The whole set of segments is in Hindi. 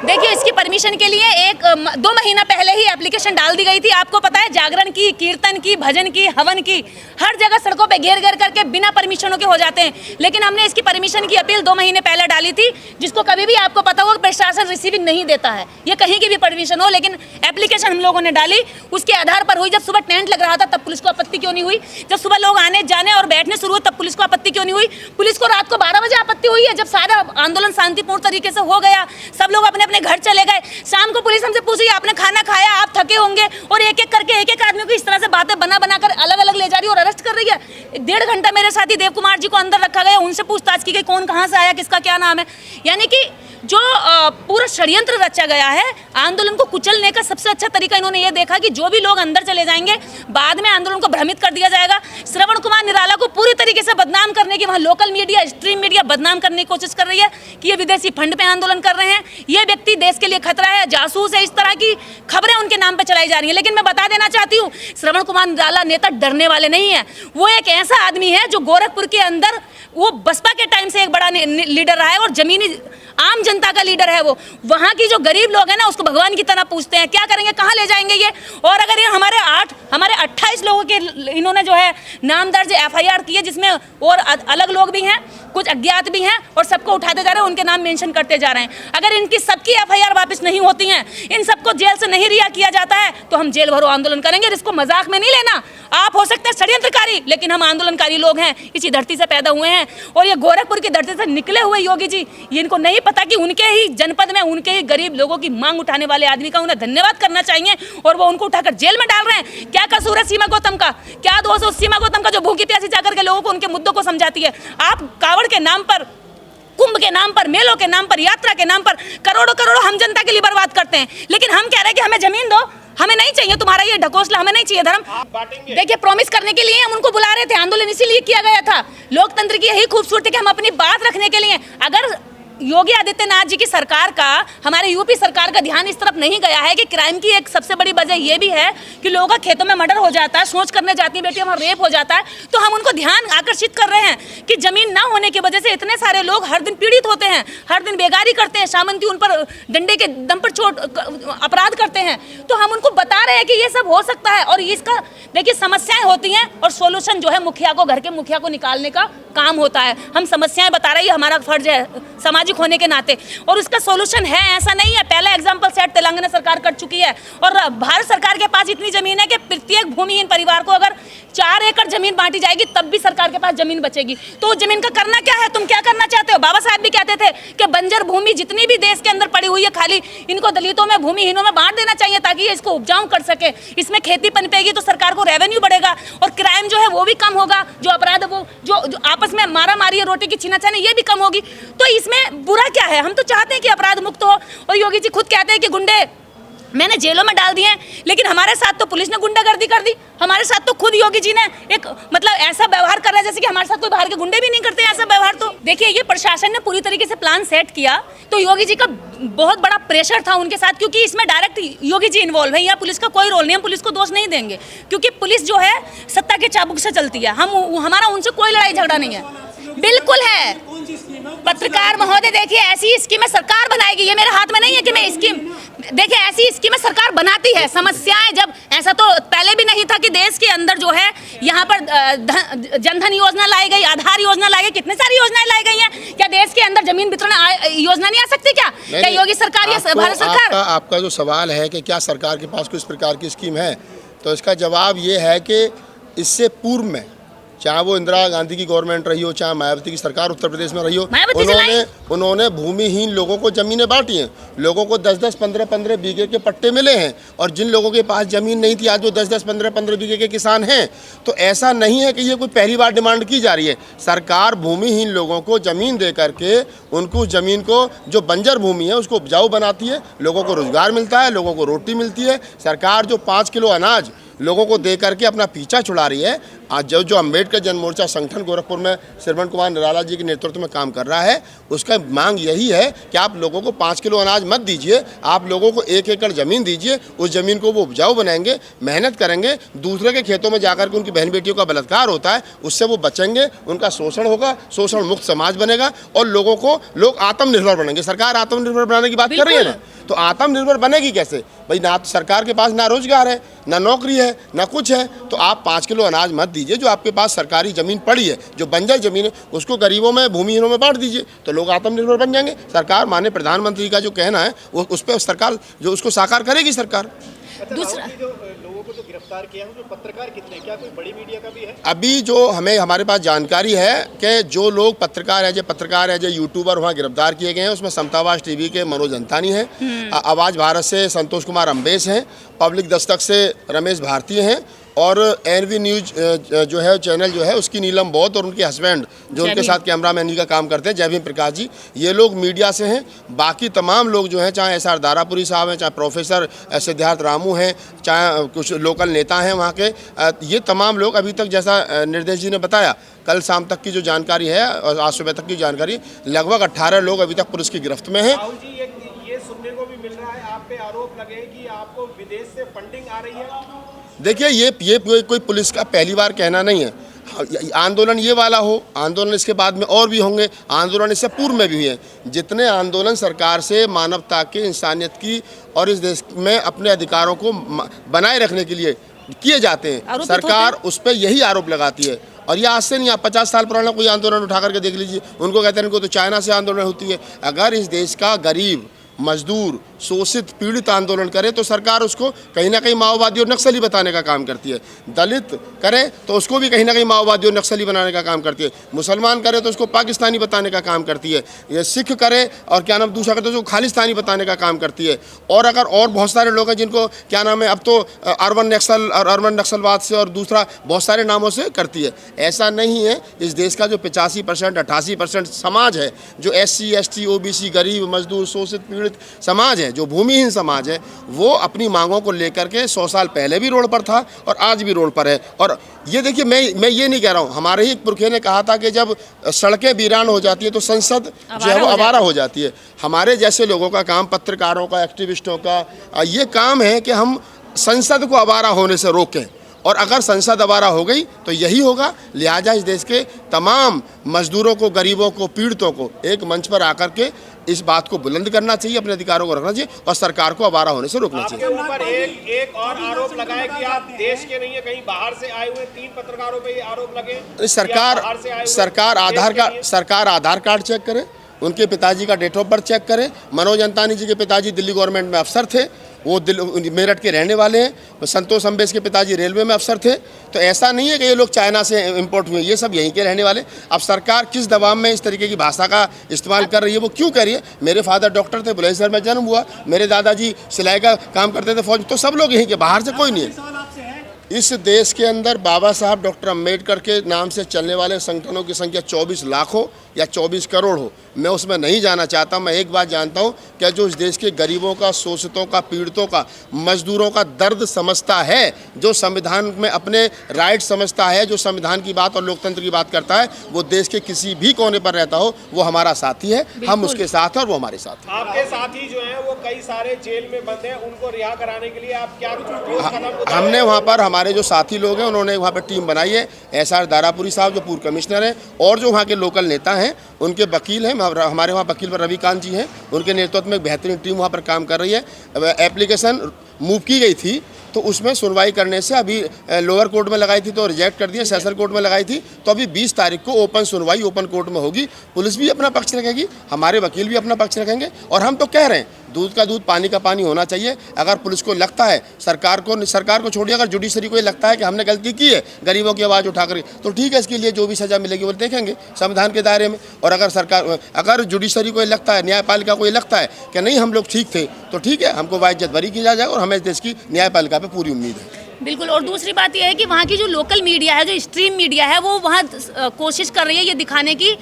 देखिए, इसकी परमिशन के लिए 2 महीना पहले ही एप्लीकेशन डाल दी गई थी। आपको पता है, जागरण की, कीर्तन की, भजन की, हवन की, हर जगह सड़कों पे घेर घेर करके बिना परमिशनों के हो जाते हैं। लेकिन हमने इसकी परमिशन की अपील 2 महीने पहले डाली थी, जिसको कभी भी आपको पता होगा प्रशासन रिसीविंग नहीं देता है, ये कहीं की भी परमिशन हो। लेकिन एप्लीकेशन हम लोगों ने डाली, उसके आधार पर हुई। जब सुबह टेंट लग रहा था तब पुलिस को आपत्ति क्यों नहीं हुई? जब सुबह लोग आने जाने और बैठने शुरू हुए तब पुलिस को आपत्ति क्यों नहीं हुई? पुलिस को रात को 12 बजे आपत्ति हुई है, जब सारा आंदोलन शांतिपूर्ण तरीके से हो गया, सब लोग अपने अपने घर चले गए। शाम को पुलिस हमसे पूछ रही है, आपने खाना खाया, आप थके होंगे, और एक एक करके एक आदमी को इस तरह से बातें बना कर अलग अलग ले जा रही है और अरेस्ट कर रही है। 1.5 घंटा मेरे साथी देव कुमार जी को अंदर रखा गया, उनसे पूछताछ की गई, कौन कहां से आया, किसका क्या नाम है। यानी कि जो पूरा षड्यंत्र रचा गया है आंदोलन को कुचलने का, सबसे अच्छा तरीका इन्होंने ये देखा कि जो भी लोग अंदर चले जाएंगे बाद में आंदोलन को भ्रमित कर दिया जाएगा। श्रवण कुमार निराला को पूरी तरीके से बदनाम करने की वहाँ लोकल मीडिया, स्ट्रीम मीडिया बदनाम करने की कोशिश कर रही है कि ये विदेशी फंड पे आंदोलन कर रहे हैं, ये व्यक्ति देश के लिए खतरा है, जासूस है। इस तरह की खबरें उनके नाम पर चलाई जा रही है। लेकिन मैं बता देना चाहती हूँ, श्रवण कुमार निराला नेता डरने वाले नहीं है। वो एक ऐसा आदमी है जो गोरखपुर के अंदर वो बसपा के टाइम से एक बड़ा लीडर रहा है और जमीनी आम जनता का लीडर है। वो वहाँ की जो गरीब लोग हैं ना, उसको भगवान की तरह पूछते हैं। क्या करेंगे, कहाँ ले जाएंगे ये? और अगर ये हमारे 28 लोगों के इन्होंने जो है नाम दर्ज FIR की है, जिसमें और अलग लोग भी हैं, कुछ अज्ञात भी हैं, और सबको उठाते जा रहे हैं, उनके नाम मेंशन करते जा रहे हैं। अगर इनकी सबकी FIR वापस नहीं होती हैं, इन सबको जेल से नहीं रिहा किया जाता है, तो हम जेल भरो आंदोलन करेंगे। इसको मजाक में नहीं लेना। आप हो सकते हैं षड्यंत्रकारी, लेकिन हम आंदोलनकारी लोग हैं, इसी धरती से पैदा हुए हैं, और ये गोरखपुर की धरती से निकले हुए योगी जी, इनको नहीं पता कि उनके ही जनपद में उनके ही गरीब लोगों की मांग उठाने वाले आदमी का उन्हें धन्यवाद करना चाहिए, और वो उनको उठाकर जेल में डाल रहे हैं। क्या कसूर है सीमा गौतम का? क्या दोष है उस सीमा गौतम का जो भूखी प्यासी जाकर के लोगों को उनके मुद्दों को समझाती है? आप कावड़ के नाम पर, कुंभ के नाम पर, मेलों के नाम पर, यात्रा के नाम पर करोड़ों हम जनता के लिए बर्बाद करते हैं। लेकिन हम कह रहे हैं कि हमें जमीन दो, हमें नहीं चाहिए तुम्हारा ये ढकोसला, हमें नहीं चाहिए धर्म। देखिए, प्रॉमिस करने के लिए हम उनको बुला रहे थे, आंदोलन इसीलिए किया गया था। लोकतंत्र की यही खूबसूरती कि हम अपनी बात रखने के लिए, अगर योगी आदित्यनाथ जी की सरकार का, हमारे यूपी सरकार का ध्यान इस तरफ नहीं गया है कि क्राइम की एक सबसे बड़ी वजह ये भी है कि लोगों का खेतों में मर्डर हो जाता है, सोच करने जाती है बेटियां, वहाँ रेप हो जाता है, तो हम उनको ध्यान आकर्षित कर रहे हैं कि जमीन ना होने की वजह से इतने सारे लोग हर दिन पीड़ित होते हैं, हर दिन बेगारी करते हैं, सामंती उन पर डंडे के दम पर अपराध करते हैं। तो हम उनको बता रहे हैं कि ये सब हो सकता है, और इसका देखिए समस्याएं होती हैं, और सोल्यूशन जो है मुखिया को, घर के मुखिया को निकालने का काम होता है। हम समस्याएं बता रहे हैं, हमारा फर्ज है सामाजिक होने के नाते, और उसका सॉल्यूशन है, ऐसा नहीं है। पहला एग्जांपल सेट तेलंगाना सरकार कर चुकी है, और भारत सरकार के पास इतनी जमीन है कि प्रत्येक भूमिहीन परिवार को अगर 4 एकड़ जमीन बांटी जाएगी तब भी सरकार के पास जमीन बचेगी। तो उस जमीन का करना क्या है? तुम क्या करना चाहते हो? बाबा साहब भी कहते थे कि बंजर भूमि जितनी भी देश के अंदर पड़ी हुई है खाली, इनको दलितों में, भूमिहीनों में बांट देना चाहिए, ताकि ये इसको उपजाऊ कर सके। इसमें खेती पनपेगी तो सरकार को रेवेन्यू बढ़ेगा, और क्राइम जो है वो भी कम होगा, जो अपराध वो जो आपस में मारा मारी, रोटी की छीनाछानी, ये भी कम होगी। तो इसमें बुरा क्या है? हम तो चाहते हैं कि अपराध मुक्त हो। और योगी जी खुद कहते हैं कि गुंडे मैंने जेलों में डाल दिए, लेकिन हमारे साथ तो पुलिस ने गुंडागर्दी कर दी। हमारे साथ तो खुद योगी जी ने एक ऐसा व्यवहार कर रहा है जैसे कि हमारे साथ कोई बाहर के गुंडे भी नहीं करते ऐसा व्यवहार। तो देखिए, ये प्रशासन ने पूरी तरीके से प्लान सेट किया, तो योगी जी का बहुत बड़ा प्रेशर था उनके साथ, क्योंकि इसमें डायरेक्ट योगी जी इन्वॉल्व है। या पुलिस का कोई रोल नहीं, हम पुलिस को दोष नहीं देंगे, क्योंकि पुलिस जो है सत्ता के चाबुक से चलती है। हमारा उनसे कोई लड़ाई झगड़ा नहीं है। बिल्कुल है पत्रकार महोदय, देखिए ऐसी स्कीमें सरकार बनाएगी, ये मेरे हाथ में नहीं है कि मैं स्कीम, देखिए ऐसी स्कीमें सरकार बनाती है। समस्याएं जब, ऐसा तो पहले भी नहीं था कि देश के अंदर जो है यहाँ पर जनधन योजना लाई गई, आधार योजना लाई गई, कितनी सारी योजनाएं लाई गई हैं। क्या देश के अंदर जमीन वितरण योजना नहीं आ सकती? क्या योगी सरकार या भारत सरकार? आपका जो सवाल है कि क्या सरकार के पास किस प्रकार की स्कीम है, तो इसका जवाब ये है कि इससे पूर्व में, चाहे वो इंदिरा गांधी की गवर्नमेंट रही हो, चाहे मायावती की सरकार उत्तर प्रदेश में रही हो, उन्होंने भूमिहीन लोगों को जमीनें बांटी हैं। लोगों को 10-10, 15-15 बीघे के पट्टे मिले हैं, और जिन लोगों के पास जमीन नहीं थी आज वो 10-10, 15-15 बीघे के किसान हैं। तो ऐसा नहीं है कि ये कोई पहली बार डिमांड की जा रही है। सरकार भूमिहीन लोगों को जमीन दे करके उनको जमीन को, जो बंजर भूमि है उसको उपजाऊ बनाती है, लोगों को रोजगार मिलता है, लोगों को रोटी मिलती है। सरकार जो 5 किलो अनाज लोगों को दे करके अपना पीछा छुड़ा रही है, आज जो अम्बेडकर जन मोर्चा संगठन गोरखपुर में श्रवण कुमार निराला जी के नेतृत्व में काम कर रहा है, उसका मांग यही है कि आप लोगों को 5 किलो अनाज मत दीजिए, आप लोगों को 1 एकड़ ज़मीन दीजिए। उस ज़मीन को वो उपजाऊ बनाएंगे, मेहनत करेंगे, दूसरे के खेतों में जाकर के उनकी बहन बेटियों का बलात्कार होता है, उससे वो बचेंगे, उनका शोषण होगा, शोषण मुक्त समाज बनेगा और लोग आत्मनिर्भर बनेंगे। सरकार आत्मनिर्भर बनाने की बात कर रही है ना, तो आत्मनिर्भर बनेगी कैसे भाई? ना तो सरकार के पास ना रोजगार है, ना नौकरी है, ना कुछ है। तो आप 5 किलो अनाज मत दीजिए, जो आपके पास सरकारी ज़मीन पड़ी है, जो बंजर ज़मीन है, उसको गरीबों में, भूमिहीनों में बांट दीजिए, तो लोग आत्मनिर्भर बन जाएंगे। सरकार, माननीय प्रधानमंत्री का जो कहना है वो उस पर सरकार जो उसको साकार करेगी सरकार। दूसरा, लोगों को जो गिरफ्तार किया है, जो पत्रकार कितने, क्या कोई बड़ी मीडिया का भी है? अभी जो हमारे पास जानकारी है कि जो लोग पत्रकार है जो यूट्यूबर वहाँ गिरफ्तार किए गए हैं, उसमें समतावास टीवी के मनोज अंतानी हैं, आवाज़ भारत से संतोष कुमार अम्बेश हैं, पब्लिक दस्तक से रमेश भारती हैं और एनवी न्यूज जो है चैनल जो है उसकी नीलम बौद्ध और उनके हस्बैंड जो उनके साथ कैमरामैनी का काम करते हैं जय भीम प्रकाश जी, ये लोग मीडिया से हैं। बाकी तमाम लोग जो हैं, चाहे SR दारापुरी साहब हैं, चाहे प्रोफेसर सिद्धार्थ रामू हैं, चाहे कुछ लोकल नेता हैं वहाँ के, ये तमाम लोग अभी तक, जैसा निर्देश जी ने बताया, कल शाम तक की जो जानकारी है और आज सुबह तक की जानकारी, लगभग 18 लोग अभी तक पुलिस की गिरफ्त में हैं। ये सुनने को भी मिल रहा है, आप पे आरोप लगे कि आपको विदेश से फंडिंग आ रही है। देखिए, ये कोई पुलिस का पहली बार कहना नहीं है। आंदोलन ये वाला हो, आंदोलन इसके बाद में और भी होंगे, आंदोलन इससे पूर्व में भी हुए हैं। जितने आंदोलन सरकार से मानवता की, इंसानियत की और इस देश में अपने अधिकारों को बनाए रखने के लिए किए जाते हैं, सरकार उस पर यही आरोप लगाती है। और ये आज से नहीं, आप 50 साल पुराना कोई आंदोलन उठा करके देख लीजिए, उनको कहते हैं इनको तो चाइना से आंदोलन होती है। अगर इस देश का गरीब, मजदूर, शोषित, पीड़ित आंदोलन करे तो सरकार उसको कहीं ना कहीं माओवादी और नक्सली बताने का काम करती है। दलित करे तो उसको भी कहीं ना कहीं माओवादी और नक्सली बनाने का काम करती है। मुसलमान करे तो उसको पाकिस्तानी बताने का काम करती है। ये सिख करे और क्या नाम दूसरा करे तो उसको खालिस्तानी बताने का काम करती है। और अगर और बहुत सारे लोग हैं जिनको क्या नाम है, अब तो अर्बन नक्सल और अर्बन नक्सलवाद से और दूसरा बहुत सारे नामों से करती है। ऐसा नहीं है। इस देश का जो 85% 88% समाज है, जो SC ST OBC गरीब, मजदूर, शोषित, पीड़ित समाज है, जो भूमिहीन समाज है, वो अपनी मांगों को लेकर के 100 साल पहले भी रोड पर था और आज भी रोड पर है। और ये देखिए, मैं ये नहीं कह रहा हूँ, हमारे ही एक पुरखे ने कहा था कि जब सड़कें वीरान हो जाती है तो संसद जो है वो आवारा हो जाती है। हमारे जैसे लोगों का काम, पत्रकारों का, एक्टिविस्टों का ये काम है कि हम संसद को आवारा होने से रोकें। और अगर संसद आवारा हो गई तो यही होगा। लिहाजा इस देश के तमाम मजदूरों को, गरीबों को, पीड़ितों को एक मंच पर आकर के इस बात को बुलंद करना चाहिए, अपने अधिकारों को रखना चाहिए और सरकार को आवारा होने से रोकना चाहिए। आपके ऊपर एक और आरोप लगा है कि आप देश के नहीं है, कहीं बाहर से आए हुए। 3 पत्रकारों पे ये आरोप लगे। सरकार आधार कार्ड चेक करे, उनके पिताजी का डेट ऑफ बर्थ चेक करे। मनोज अंतानी जी के पिताजी दिल्ली गवर्नमेंट में अफसर थे, वो मेरठ के रहने वाले हैं। संतोष अम्बेश के पिताजी रेलवे में अफसर थे। तो ऐसा नहीं है कि ये लोग चाइना से इंपोर्ट हुए, ये सब यहीं के रहने वाले। अब सरकार किस दबाव में इस तरीके की भाषा का इस्तेमाल कर रही है, वो क्यों कर रही है? मेरे फादर डॉक्टर थे, बुलंदशहर में जन्म हुआ, मेरे दादाजी सिलाई का काम करते थे फौज, तो सब लोग यहीं के, बाहर से कोई नहीं है। इस देश के अंदर बाबा साहब डॉक्टर अम्बेडकर के नाम से चलने वाले संगठनों की संख्या 24 लाख हो या 24 करोड़ हो, मैं उसमें नहीं जाना चाहता। मैं एक बात जानता हूँ कि जो इस देश के गरीबों का, शोषितों का, पीड़ितों का, मजदूरों का दर्द समझता है, जो संविधान में अपने राइट समझता है, जो संविधान की बात और लोकतंत्र की बात करता है, वो देश के किसी भी कोने पर रहता हो, वो हमारा साथी है। हम उसके साथ हैं और वो हमारे साथ है। आपके साथी जो हैं वो कई सारे जेल में बंद हैं, उनको रिहा कराने के लिए आप क्या हमने वहाँ पर, हमारे जो साथी लोग हैं उन्होंने वहाँ पर टीम बनाई है। SR दारापुरी साहब जो पूर्व कमिश्नर हैं और जो वहाँ के लोकल नेता हैं, उनके वकील हैं, हमारे वहाँ वकील रविकांत जी हैं, उनके नेतृत्व में एक बेहतरीन टीम वहाँ पर काम कर रही है। एप्लीकेशन मूव की गई थी तो उसमें सुनवाई करने से अभी लोअर कोर्ट में लगाई थी तो रिजेक्ट कर दिया, सेशन कोर्ट में लगाई थी, तो अभी 20 तारीख को ओपन सुनवाई ओपन कोर्ट में होगी। पुलिस भी अपना पक्ष रखेगी, हमारे वकील भी अपना पक्ष रखेंगे। और हम तो कह रहे हैं, दूध का दूध, पानी का पानी होना चाहिए। अगर पुलिस को लगता है, सरकार को छोड़िए, अगर जुडिशरी को ये लगता है कि हमने गलती की है गरीबों की आवाज़ उठाकर, तो ठीक है, इसके लिए जो भी सज़ा मिलेगी वो देखेंगे संविधान के दायरे में। और अगर जुडिशरी को ये लगता है, न्यायपालिका को ये लगता है कि नहीं हम लोग ठीक थे, तो ठीक है, हमको बाइज्जत बरी की जाए और हमें इस देश की न्यायपालिका पे पूरी उम्मीद है। बिल्कुल। और दूसरी बात यह है कि वहाँ की जो लोकल मीडिया है, जो स्ट्रीम मीडिया है, वो वहाँ कोशिश कर रही है ये दिखाने की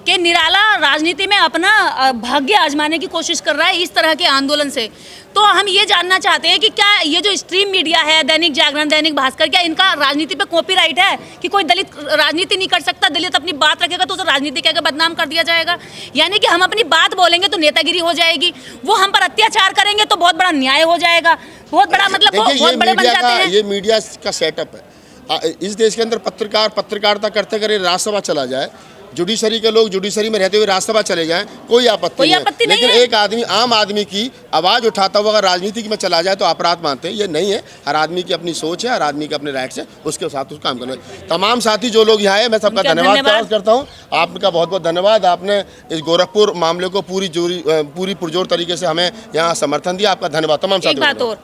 कि निराला राजनीति में अपना भाग्य आजमाने की कोशिश कर रहा है इस तरह के आंदोलन से। तो हम ये जानना चाहते हैं कि क्या ये जो स्ट्रीम मीडिया है, दैनिक जागरण, दैनिक भास्कर, क्या इनका राजनीति पे कॉपीराइट है कि कोई दलित राजनीति नहीं कर सकता, दलित अपनी बात रखेगा तो उसे राजनीति कहकर बदनाम कर दिया जाएगा? यानी कि हम अपनी बात बोलेंगे तो नेतागिरी हो जाएगी, वो हम पर अत्याचार करेंगे तो बहुत बड़ा न्याय हो जाएगा, बहुत बड़ा मतलब बहुत बड़े बन जाते हैं। ये मीडिया का सेटअप है। इस देश के अंदर पत्रकारिता करते करे राज्यसभा चला जाए, जुडिशरी के लोग जुडिशरी में रहते हुए राज्यसभा चले जाएं, कोई आपत्ति नहीं, लेकिन एक आदमी, आम आदमी की आवाज़ उठाता हुआ अगर राजनीति में चला जाए तो अपराध मानते हैं। ये नहीं है, हर आदमी की अपनी सोच है, हर आदमी के अपने राइट्स है, उसके साथ उस काम करना है। तमाम साथी जो लोग यहाँ आए, मैं सबका धन्यवाद करता हूँ। आपका बहुत बहुत धन्यवाद, आपने इस गोरखपुर मामले को पूरी पुरजोर तरीके से हमें यहाँ समर्थन दिया। आपका धन्यवाद तमाम साथियों। एक बात और,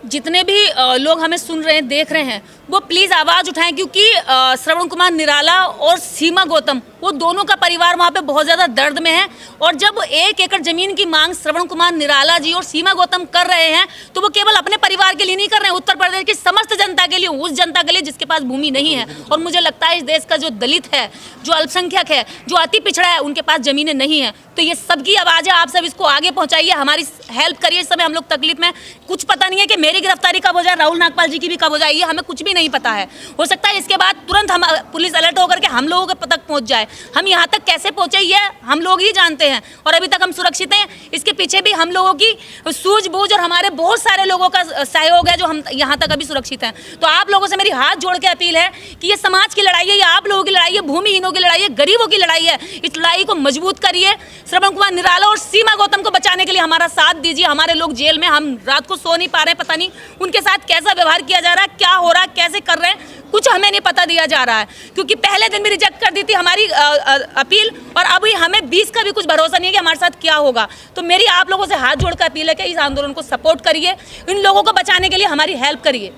जितने भी लोग हमें सुन रहे हैं, देख रहे हैं, वो प्लीज़ आवाज़ उठाएं, क्योंकि श्रवण कुमार निराला और सीमा गौतम, वो दोनों का परिवार वहाँ पे बहुत ज़्यादा दर्द में है। और जब 1 एकड़ ज़मीन की मांग श्रवण कुमार निराला जी और सीमा गौतम कर रहे हैं तो वो केवल अपने परिवार के लिए नहीं कर रहे हैं, उत्तर प्रदेश की समस्त जनता के लिए, उस जनता के लिए जिसके पास भूमि नहीं है। और मुझे लगता है इस देश का जो दलित है, जो अल्पसंख्यक है, जो अति पिछड़ा है, उनके पास ज़मीनें नहीं है। तो ये सबकी आवाज़ है, आप सब इसको आगे पहुँचाइए, हमारी हेल्प करिए। इस समय हम लोग तकलीफ में, कुछ पता नहीं है कि मेरी गिरफ्तारी कब हो जाए, राहुल नागपाल जी की भी कब हो जाए, ये हमें कुछ भी नहीं पता है। हो सकता है इसके बाद तुरंत हम पुलिस अलर्ट होकर के हम लोगों के तक पहुंच जाए। हम यहाँ तक कैसे पहुंचे ये हम लोग ही जानते हैं, और अभी तक हम सुरक्षित हैं। इसके पीछे भी हम लोगों की सूझबूझ और हमारे बहुत सारे लोगों का सहयोग है जो हम यहाँ तक अभी सुरक्षित हैं। तो आप लोगों से मेरी हाथ जोड़ के अपील है कि ये समाज की लड़ाई है, ये आप लोगों की लड़ाई है, भूमिहीनों की लड़ाई है, गरीबों की लड़ाई है। इस लड़ाई को मजबूत करिए। श्रवण कुमार निराला और सीमा गौतम को बचाने के लिए हमारा साथ दीजिए। हमारे लोग जेल में, हम रात को सो नहीं पा रहे हैं, पता नहीं उनके साथ कैसा व्यवहार किया जा रहा है, क्या हो रहा है, कैसे कर रहे हैं, कुछ हमें नहीं पता दिया जा रहा है। क्योंकि पहले दिन भी रिजेक्ट कर दी थी हमारी अपील, और अभी हमें 20 का भी कुछ भरोसा नहीं है कि हमारे साथ क्या होगा। तो मेरी आप लोगों से हाथ जोड़कर अपील है कि इस आंदोलन को सपोर्ट करिए, इन लोगों को बचाने के लिए हमारी हेल्प करिए।